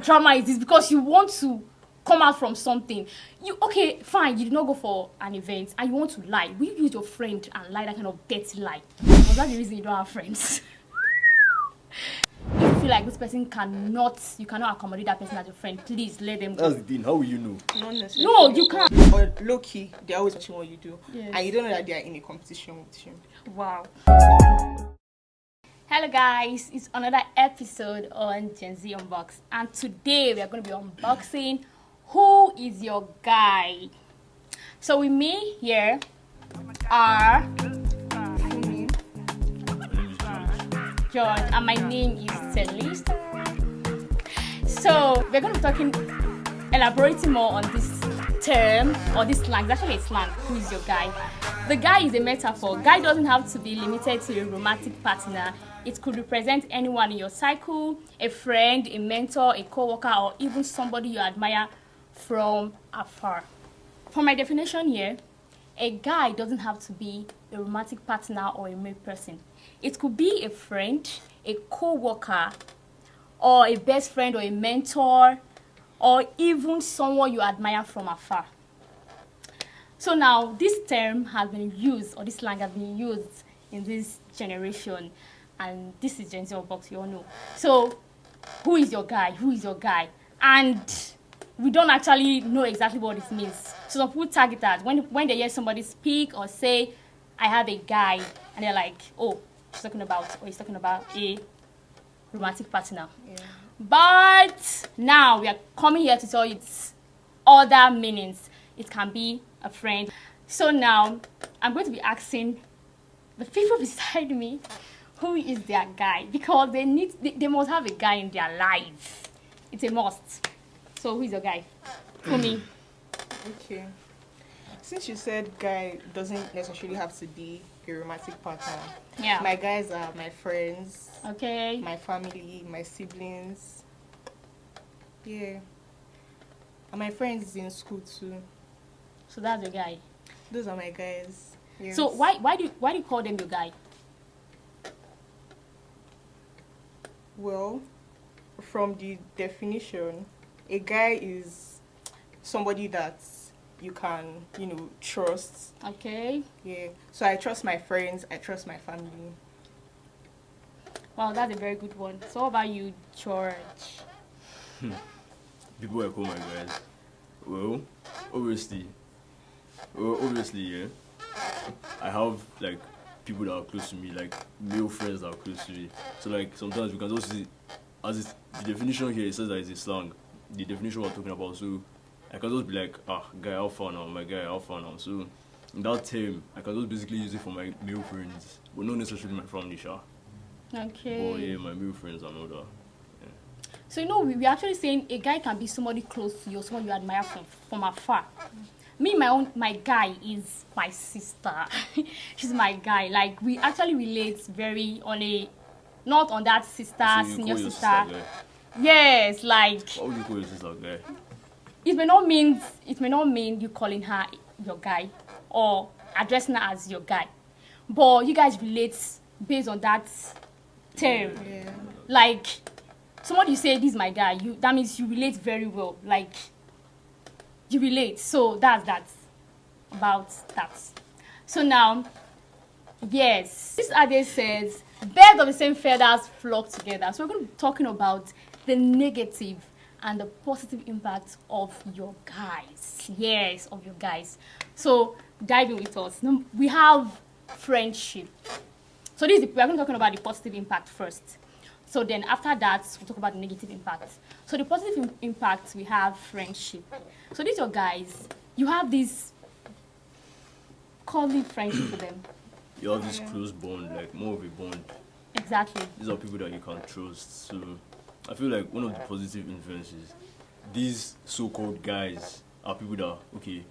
drama is this? Because you want to come out from something. Okay, fine, you did not go for an event and you want to lie. Will you use your friend and lie that kind of dirty lie? Was that the reason you don't have friends? If you feel like this person you cannot accommodate that person as your friend, please let them go. That's the thing. How will you know? Not necessarily. No, you can't. Or low key, they're always watching what you do. Yes. And you don't know that they are in a competition with you. Wow. Hello guys, it's another episode on Gen Z Unbox, and today we are going to be unboxing Who Is Your Guy? So with me here are George, and my name is Celeste. So we're going to be elaborating more on this term or this slang. It's actually a slang. Who is your guy? The guy is a metaphor. Guy doesn't have to be limited to a romantic partner. It could represent anyone in your cycle, a friend, a mentor, a co-worker, or even somebody you admire from afar. For my definition here, a guy doesn't have to be a romantic partner or a male person. It could be a friend, a co-worker, or a best friend or a mentor, or even someone you admire from afar. So now this term has been used, or this slang has been used in this generation, and this is Gen Z Unbox, you all know. So who is your guy? Who is your guy? And we don't actually know exactly what this means. So some people tag it as when they hear somebody speak or say, I have a guy, and they're like, oh, she's talking about, or he's talking about a romantic partner. Yeah. But now we are coming here to tell you its other meanings. It can be a friend. So now I'm going to be asking the people beside me who is their guy, because they must have a guy in their life. It's a must. So who is your guy? For me. Okay. Since you said guy doesn't necessarily have to be a romantic partner. Yeah. My guys are my friends. Okay. My family, my siblings. Yeah. And my friends in school too. So that's your guy. Those are my guys. Yes. So why do you call them your guy? Well, from the definition, a guy is somebody that you can, trust. Okay. Yeah. So I trust my friends, I trust my family. Wow, that's a very good one. So what about you, George? People I call my guys. Well, obviously, yeah. I have like people that are close to me, like male friends that are close to me. So like sometimes we can also see, as the definition here, it says that it's a slang. The definition we're talking about. So I can just be like, guy, how far now? My guy, how far now? So in that term, I can just basically use it for my male friends, but not necessarily my family, sha. Okay. But yeah, my male friends and all that. So we're actually saying a guy can be somebody close to you, someone you admire from afar. Me, my guy is my sister. She's my guy. Like, we actually relate very not on that sister, So you senior call your sister. guy? Yes, like, Why would you call your sister guy? it may not mean you calling her your guy or addressing her as your guy, but you guys relate based on that term. Yeah. Like, somebody you say, this is my guy, that means you relate very well. Like, you relate. So that's about that. So now, yes, this Ade says, birds of the same feathers flock together. So we're going to be talking about the negative and the positive impact of your guys. Yes, of your guys. So dive in with us. We have friendship. So we're going to be talking about the positive impact first. So then after that, we'll talk about the negative impact. So the positive impact, we have friendship. So these are guys, you have this cuddly friendship with them. You have this close bond, like more of a bond. Exactly. These are people that you can trust. So I feel like one of the positive influences, these so-called guys are people that, okay,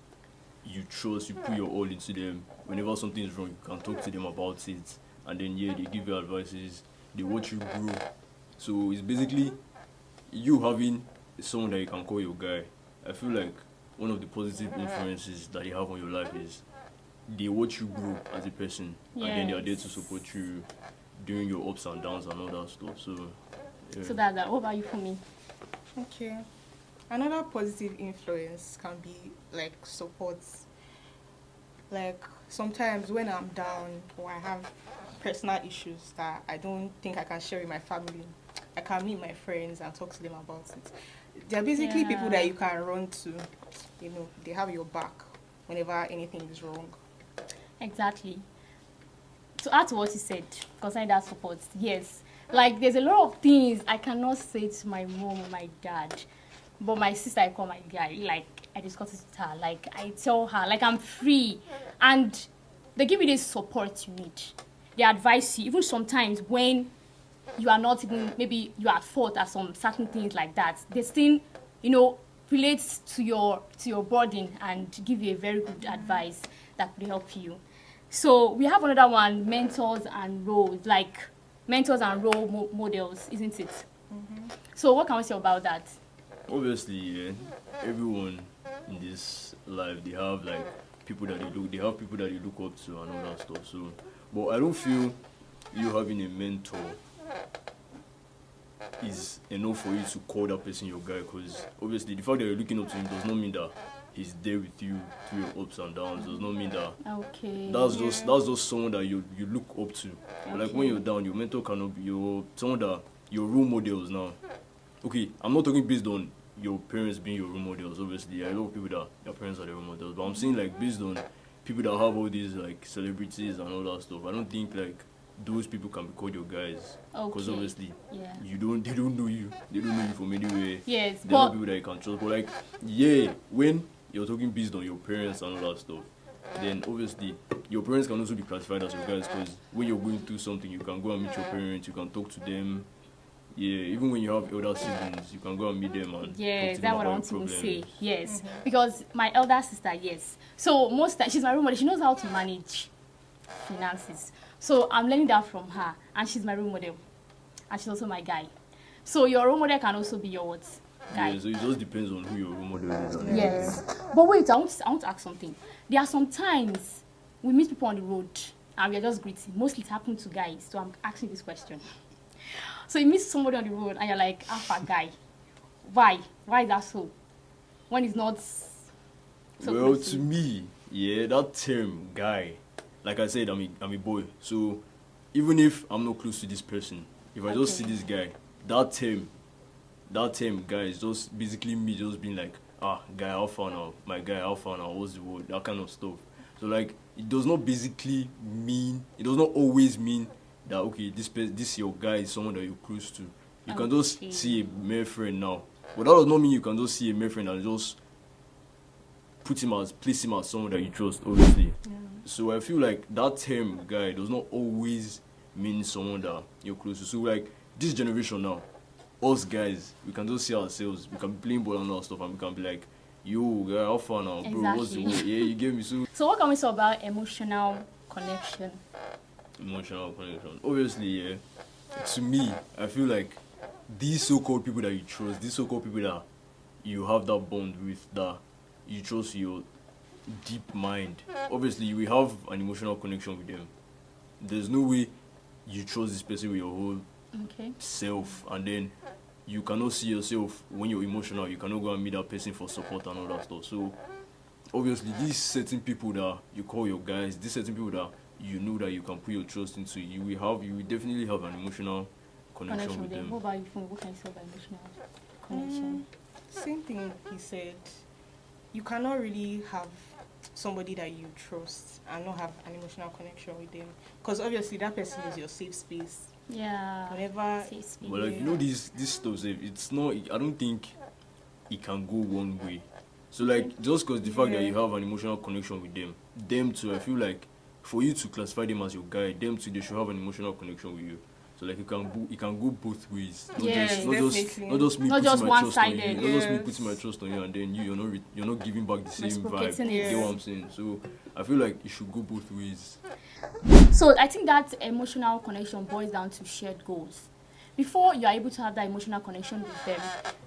you trust, you put your all into them. Whenever something is wrong, you can talk to them about it. And then, yeah, they give you advices, they watch you grow. So it's basically you having someone that you can call your guy. I feel like one of the positive influences that they have on your life is they watch you grow as a person. Yes. And then they are there to support you during your ups and downs and all that stuff. So, yeah. So that's that. What about you for me? Okay. Another positive influence can be like support. Like sometimes when I'm down or I have personal issues that I don't think I can share with my family, I can meet my friends and talk to them about it. They're basically people that Yeah. you can run to. You know, they have your back whenever anything is wrong. Exactly. To add to what you said concerning that support, yes. Like there's a lot of things I cannot say to my mom or my dad. But my sister I call my guy. Like I discuss it with her. Like I tell her, like I'm free. And they give you the support you need. They advise you, even sometimes when you are not even, maybe you are at fault at some certain things like that, they still, you know, relates to your burden and give you a very good advice that could help you. So we have another one, mentors and roles, like mentors and models, isn't it? So what can we say about that? Obviously, yeah, everyone in this life they have like people that they have people that they look up to and all that stuff. So, but I don't feel you having a mentor is enough for you to call that person your guy, because obviously the fact that you're looking up to him does not mean that he's there with you through your ups and downs. Does not mean that Okay. that's just someone that you look up to. But like when you're down, your mentor cannot be your someone that your role models now. Okay, I'm not talking based on your parents being your role models. Obviously, I know people that their parents are their role models, but I'm saying like based on people that have all these like celebrities and all that stuff. I don't think like those people can be called your guys, because Okay. obviously Yeah. they don't know you, they don't know you from anywhere. Yes, They're not but people that you can trust. But like, yeah, when you're talking based on your parents and all that stuff, then obviously your parents can also be classified as your guys, because when you're going through something, you can go and meet your parents, you can talk to them. Yeah, even when you have elder siblings, you can go and meet them and talk yes, to them that's what I about your want to even problems. say. Yes, because my elder sister, yes. So most she's my role model. She knows how to manage finances. So I'm learning that from her, and she's my role model, and she's also my guy. So your role model can also be your what? Guy. Yeah, so it just depends on who your role model is and Yes. everything. But wait, I want to ask something. There are some times we meet people on the road and we are just greeting. Mostly it happens to guys, so I'm asking this question. So you meet somebody on the road and you're like, alpha guy. Why? Why is that so? When it's not so Well, close to you. me, yeah, that term guy, like I said, I'm a boy. So even if I'm not close to this person, if I just see Okay. this guy, that term guy is just basically me just being like, guy, how far now? My guy, how far now? What's the word? That kind of stuff. So like, it does not basically mean, it does not always mean that okay, this your guy is someone that you're close to. You can just Okay. see a male friend now, but that does not mean you can just see a male friend and just place him as someone that you trust, obviously. So I feel like that term guy does not always mean someone that you're close to. So like this generation now, us guys, we can just see ourselves, we can be playing ball and all that stuff, and we can be like, yo, guy, how far now, bro? What's the Exactly. word? Yeah, you gave me so So what can we say about emotional connection? emotional connection. Obviously, yeah. To me, I feel like these so-called people that you trust, these so-called people that you have that bond with, that you trust your deep mind. Obviously, you will have an emotional connection with them. There's no way you trust this person with your whole Okay. self, and then you cannot see yourself when you're emotional. You cannot go and meet that person for support and all that stuff. So obviously, these certain people that you call your guys, these certain people that you know that you can put your trust into, you will definitely have an emotional connection with them. What about you? What can you say about emotional connection? Same thing he said. You cannot really have somebody that you trust and not have an emotional connection with them, because obviously that person is your safe space. Yeah. Whenever Safe space. But like this stuff, it's not. I don't think it can go one way. So like just because the fact that you have an emotional connection with them too, I feel like for you to classify them as your guy, them too, they should have an emotional connection with you. So like it can go both ways. Yes, definitely. Not just me Not putting just my trust on you. one-sided. Not just me Yes. putting my trust on you, and then you're not giving back the same vibe. Reciprocating You it. get what I'm saying? So I feel like it should go both ways. So I think that emotional connection boils down to shared goals. Before you are able to have that emotional connection with them,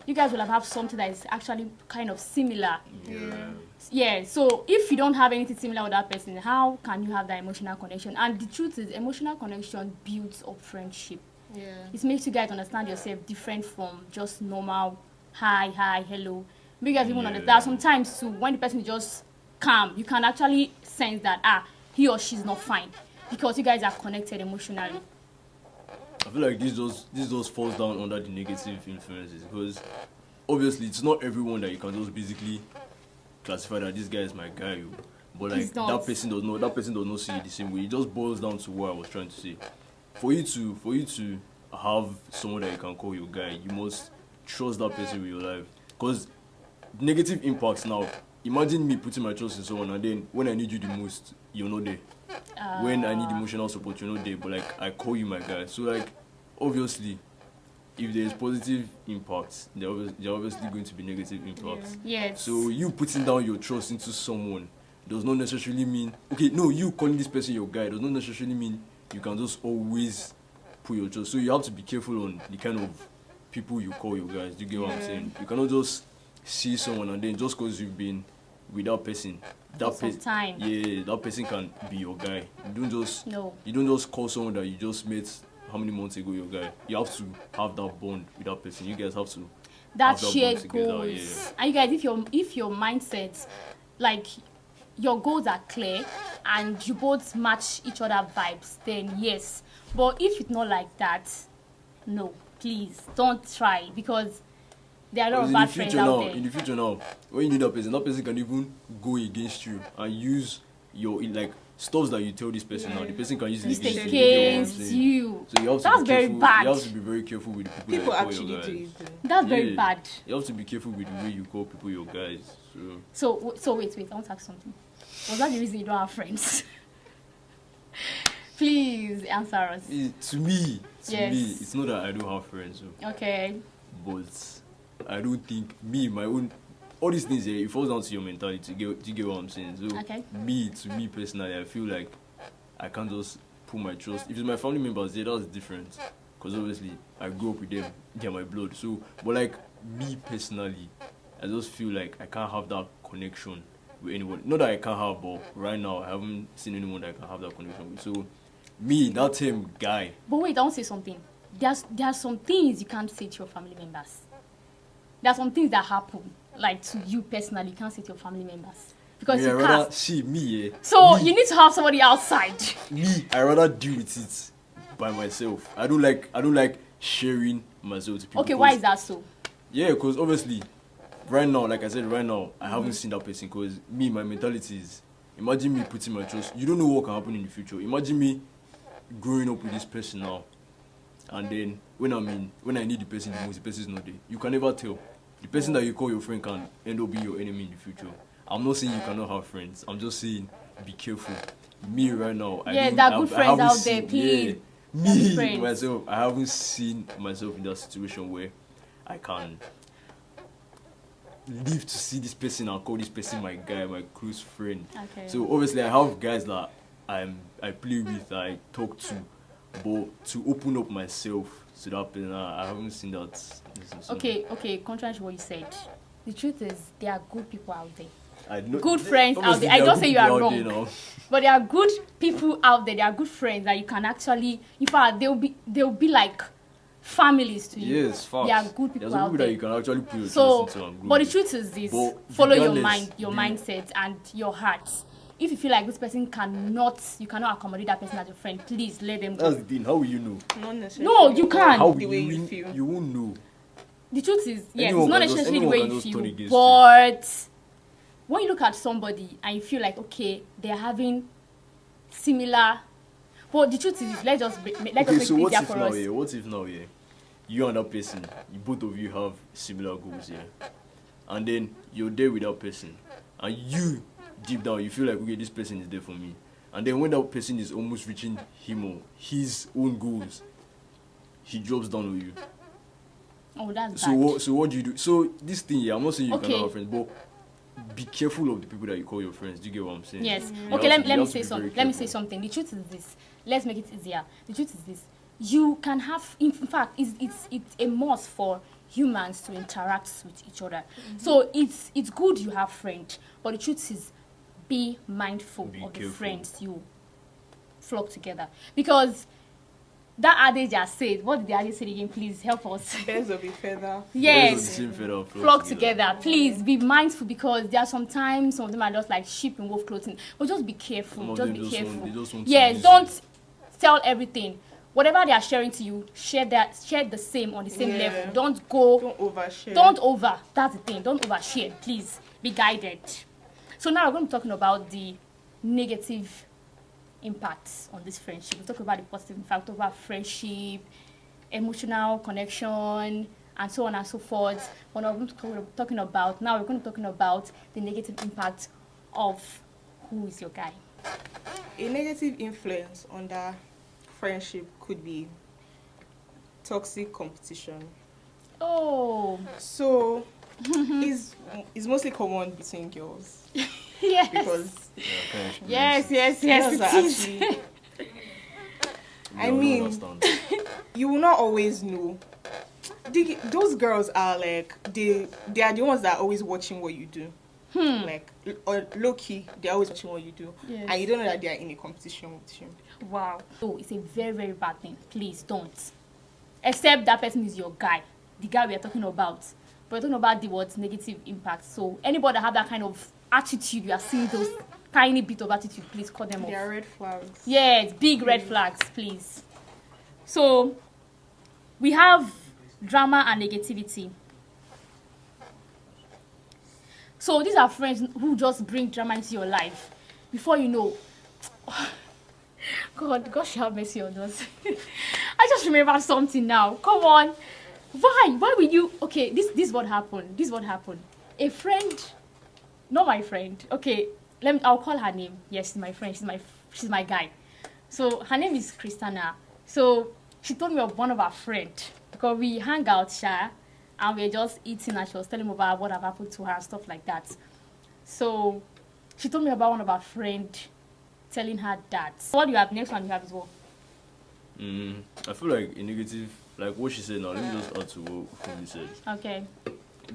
you guys will have something that is actually kind of similar. Yeah. Yeah, so if you don't have anything similar with that person, how can you have that emotional connection? And the truth is, emotional connection builds up friendship. Yeah. It makes you guys understand yourself different from just normal hi, hello. Make you guys even understand. There are sometimes too when the person is just calm, you can actually sense that he or she's not fine because you guys are connected emotionally. I feel like this just falls down under the negative influences because obviously it's not everyone that you can just basically classify that this guy is my guy. But like that person does not see it the same way. It just boils down to what I was trying to say. For you to have someone that you can call your guy, you must trust that person with your life. Because negative impacts now. Imagine me putting my trust in someone and then when I need you the most, you're not there. When I need emotional support, you're not there. But like I call you my guy. So like obviously if there is positive impacts, there are obviously going to be negative impacts. Yes. So you putting down your trust into someone does not necessarily mean you calling this person your guy does not necessarily mean you can just always put your trust. So you have to be careful on the kind of people you call your guys. Do you get what I'm saying? You cannot just see someone and then just because you've been with that person, that person can be your guy. You don't just call someone that you just met how many months ago your guy. You have to have that bond with that person. You guys have to that shared goals. Yeah. And you guys, if your mindset, like your goals are clear and you both match each other vibes, then yes. But if it's not like that, no, please don't try because there are a lot of bad friends out there. In the future now, when you need that person can even go against you and use your stuff that you tell this person now. The person can use it against you. So you have to That's be very careful. bad. You have to be very careful with the people that you call your guys. That's very bad. You have to be careful with the way you call people your guys. So wait, I want to ask something. Was that the reason you don't have friends? Please answer us. To me, it's not that I don't have friends. Okay. But I don't think my own, all these things here, it falls down to your mentality. Do you get what I'm saying? So to me personally, I feel like I can't just put my trust. If it's my family members, that's different. Because obviously I grew up with them, they're my blood. So, but like me personally, I just feel like I can't have that connection with anyone. Not that I can't have, but right now I haven't seen anyone that I can have that connection with. So me, that same guy. But wait, I want to say something. There are some things you can't say to your family members. There are some things that happen, like to you personally, you can't say to your family members. Because you can't. See, me, So you need to have somebody outside. I rather deal with it by myself. I don't like sharing myself to people. Okay, why is that so? Yeah, because obviously, right now, like I said, I haven't seen that person because my mentality is, imagine me putting my trust. You don't know what can happen in the future. Imagine me growing up with this person now. And then when I need the person the most, the person is not there. You can never tell. The person that you call your friend can end up being your enemy in the future. I'm not saying you cannot have friends. I'm just saying be careful. Me right now, there are good friends out there, please. Me myself, I haven't seen myself in that situation where I can live to see this person and call this person my guy, my close friend. Okay. So obviously I have guys that I play with, I talk to. But to open up myself to that person, I haven't seen that. Okay, contrary to what you said, the truth is there are good people out there. Good friends out there. I don't say you are wrong, but there are good people out there. There are good friends that you can actually, in fact, they'll be like families to you. Yes, facts. There are good people out there that you can actually put your trust into. But the truth is this: follow your mindset and your heart. If you feel like this person you cannot accommodate that person as your friend, please let them go. That's the thing. How will you know? Not necessarily. No, you can't. How the way you feel. You won't know. The truth is, yes, Anyone it's not can necessarily the way you feel, you. but when you look at somebody and you feel like, okay, they're having similar. But the truth is, let's just make it easier for us. What if now, you and that person, both of you have similar goals, and then you're there with that person, and you deep down you feel like, okay, this person is there for me, and then when that person is almost reaching him or his own goals, he drops down on you. Oh, that's bad. So what do you do? So this thing, I'm not saying you cannot have friends, but be careful of the people that you call your friends. Do you get what I'm saying? Yes. Okay, let me say something. Let me say something. The truth is this. Let's make it easier. The truth is this. You can have, in fact, it's a must for humans to interact with each other. So it's good you have friends, but the truth is, be mindful of the friends you flock together, because that adage has said, what did the adage say again? Please help us. Birds of a feather. Yes. Birds of the same feather Flock together. Please be mindful, because there are sometimes some of them are just like sheep in wolf clothing. But just be careful. Just be careful. They just want to Yes, use don't sell everything. Whatever they are sharing to you, share the same on the same Yeah. level. Don't go. Don't overshare. Don't over. That's the thing. Don't overshare. Please be guided. So now we're going to be talking about the negative impacts on this friendship. We talk about the positive impact about friendship, emotional connection, and so on and so forth. What we're going to be talking about now, we're going to be talking about the negative impact of who is your guy. A negative influence on the friendship could be toxic competition. Oh, So it's mostly common between girls yes. because Yes, girls it are is. actually. I mean, you will not always know. Those girls are like they are the ones that are always watching what you do. Like or low key, they're always watching what you do, Yes. and you don't know that they are in a competition with you. Wow. So it's a very, very bad thing. Please don't. Except that person is your guy, the guy we are talking about. But we're talking about the word negative impact. So anybody that have that kind of attitude, you are seeing those tiny bit of attitude, please cut them off. They are red flags. Yes, big red flags, please. So we have drama and negativity. So these are friends who just bring drama into your life. Before you know, God should have mercy on us. I just remembered something now. Come on. Why? Why will you? Okay, this is what happened. This is what happened. A friend, not my friend. Okay, I'll call her name. Yes, she's my friend. She's my guy. So her name is Christina. So she told me of one of her friends because we hang out, and we were just eating, and she was telling me about what had happened to her and stuff like that. So she told me about one of her friends telling her that. What do you have? Next one you have as well. I feel like a negative, like what she said now. Let me just add to what Kumi said. Okay.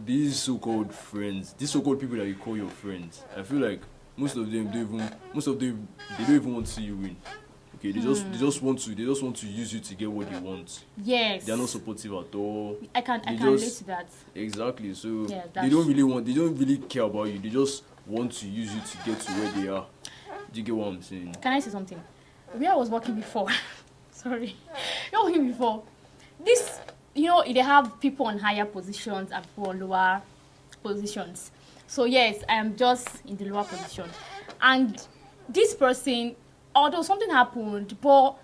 These so-called friends, these so-called people that you call your friends, I feel like most of them they don't even want to see you win. Okay, they just want to use you to get what they want. Yes. They are not supportive at all. I can relate to that. Exactly. So Yeah, they don't really care about you. They just want to use you to get to where they are. Do you get what I'm saying? Can I say something? Where I was working before, sorry, where I was working before, this, they have people on higher positions and people on lower positions. So yes, I am just in the lower position. And this person, although something happened, but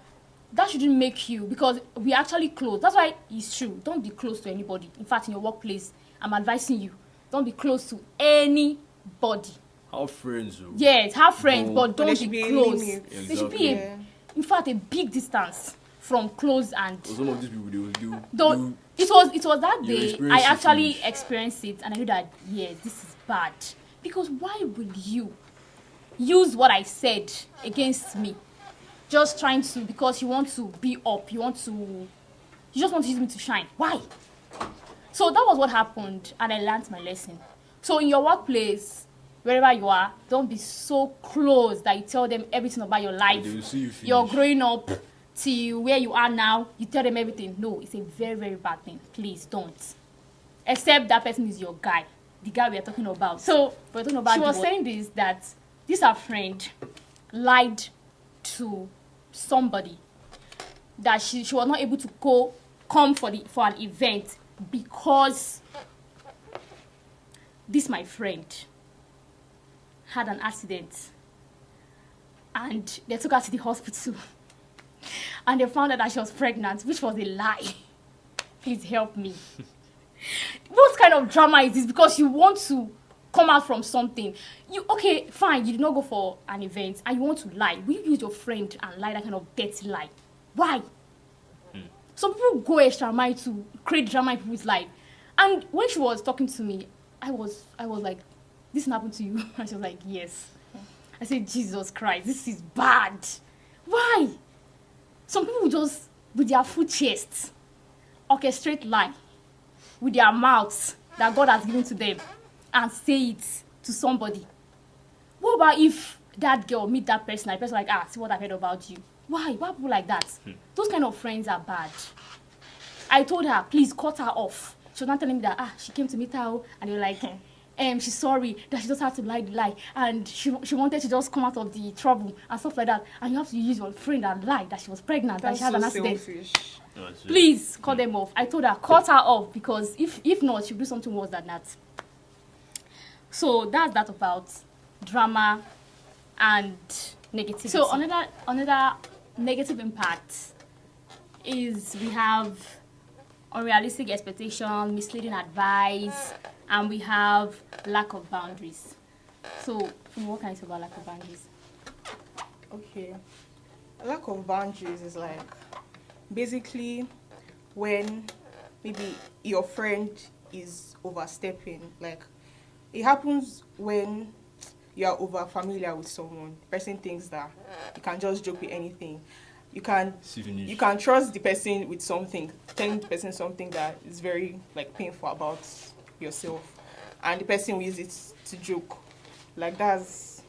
that shouldn't make you, because we actually close. That's why it's true. Don't be close to anybody. In fact, in your workplace, I'm advising you, don't be close to anybody. Have friends. Though. Yes, have friends, but there don't should be be a close. limit. There should be, in fact, a big distance from close and. But some of these people, they will do. Though it was that you day experience I it actually finish. experienced it, and I knew that yes, this is bad. Because why will you use what I said against me? Just trying to, because you want to be up, you just want to use me to shine. Why? So that was what happened, and I learned my lesson. So in your workplace, wherever you are, don't be so close that you tell them everything about your life. They will see you finish. You're growing up to where you are now, you tell them everything. No, it's a very, very bad thing. Please don't. Except that person is your guy, the guy we are talking about. So we're talking about. She was saying that this her friend lied to somebody that she was not able to come for an event because this my friend had an accident and they took her to the hospital and they found out that she was pregnant, which was a lie. Please help me. What kind of drama is this? Because you want to come out from something. Okay, fine, you did not go for an event and you want to lie. Will you use your friend and lie that kind of dirty lie? Why? Some people go extra mile to create drama in people's life. And when she was talking to me, I was like, this happened to you? And she was like, yes. I said, Jesus Christ, this is bad. Why? Some people just, with their full chests, orchestrate lie with their mouths that God has given to them and say it to somebody. What about if that girl meet that person and the person like, see what I heard about you? Why people like that? Those kind of friends are bad. I told her, please cut her off. She was not telling me that she came to meet her and they were like, she's sorry that she just had to lie the lie, and she wanted to just come out of the trouble and stuff like that. And you have to use your friend and lie that she was pregnant and she had an accident. Selfish. Please cut them off. I told her, cut her off, because if not, she'll do something worse than that. So that's that about drama and negativity. So another negative impact is we have unrealistic expectation, misleading advice, and we have lack of boundaries. So what can you say about lack of boundaries? Okay. Lack of boundaries is like basically when maybe your friend is overstepping. Like, it happens when you are over familiar with someone. The person thinks that you can just joke with anything. You can trust the person with something, telling the person something that is very like painful about yourself, and the person will use it to joke. Like, that's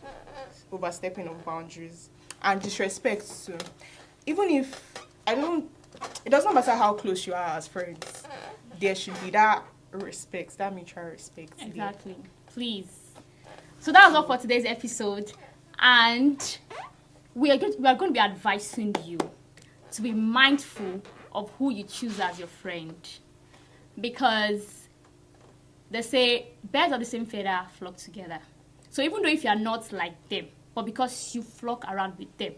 overstepping of boundaries. And disrespect too. Even if it does not matter how close you are as friends, there should be that respect, that mutual respect. Exactly. Please. So that was all for today's episode, and we are going to be advising you to be mindful of who you choose as your friend, because they say birds of the same feather flock together. So even though if you are not like them, but because you flock around with them,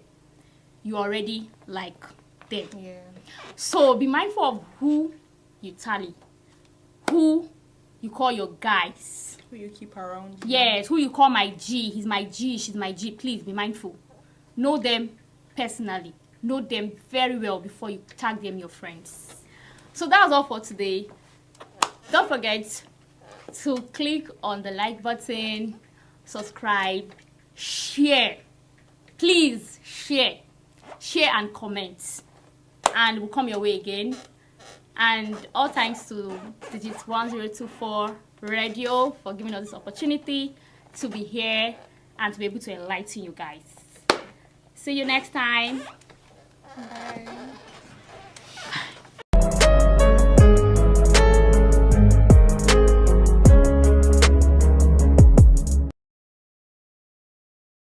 you already like them. Yeah. So be mindful of who you tally, who you call your guys, who you keep around. Yes, who you call my G. He's my G, she's my G. Please be mindful. Know them personally. Know them very well before you tag them your friends. So that was all for today. Don't forget to click on the like button, subscribe, share. Please share and comment, and we'll come your way again. And all thanks to Digits 1024 Radio for giving us this opportunity to be here and to be able to enlighten you guys. See you next time. Bye.